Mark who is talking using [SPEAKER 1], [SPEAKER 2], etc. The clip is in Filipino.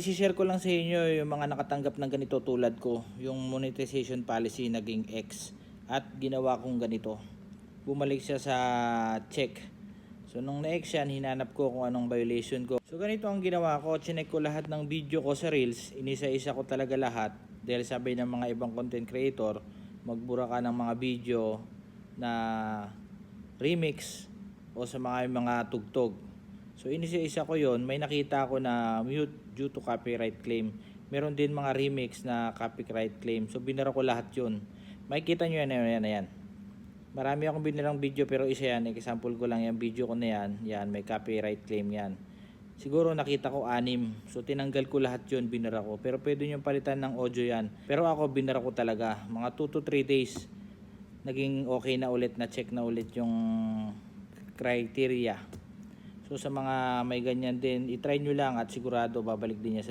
[SPEAKER 1] I-share ko lang sa inyo yung mga nakatanggap ng ganito tulad ko. Yung monetization policy naging X. At ginawa kong ganito. Bumalik siya sa check. So nung na-X yan, hinanap ko kung anong violation ko. So ganito ang ginawa ko. Chinek ko lahat ng video ko sa Reels. Inisa-isa ko talaga lahat. Dahil sabi ng mga ibang content creator, magbura ka ng mga video na remix o sa mga tugtog. So inisa-isa ko yon, may nakita ko na mute due to copyright claim. Meron din mga remix na copyright claim. So binara ko lahat yun. Makikita nyo yan. Marami akong binirang video pero isa yan. Example ko lang yung video ko na yan. Yan, may copyright claim yan. Siguro nakita ko 6. So tinanggal ko lahat yun, binara ko. Pero pwede nyo palitan ng audio yan. Pero ako binara ko talaga. Mga 2 to 3 days. Naging okay na ulit, na check na ulit yung criteria. So sa mga may ganyan din, i-try nyo lang at sigurado babalik din niya sa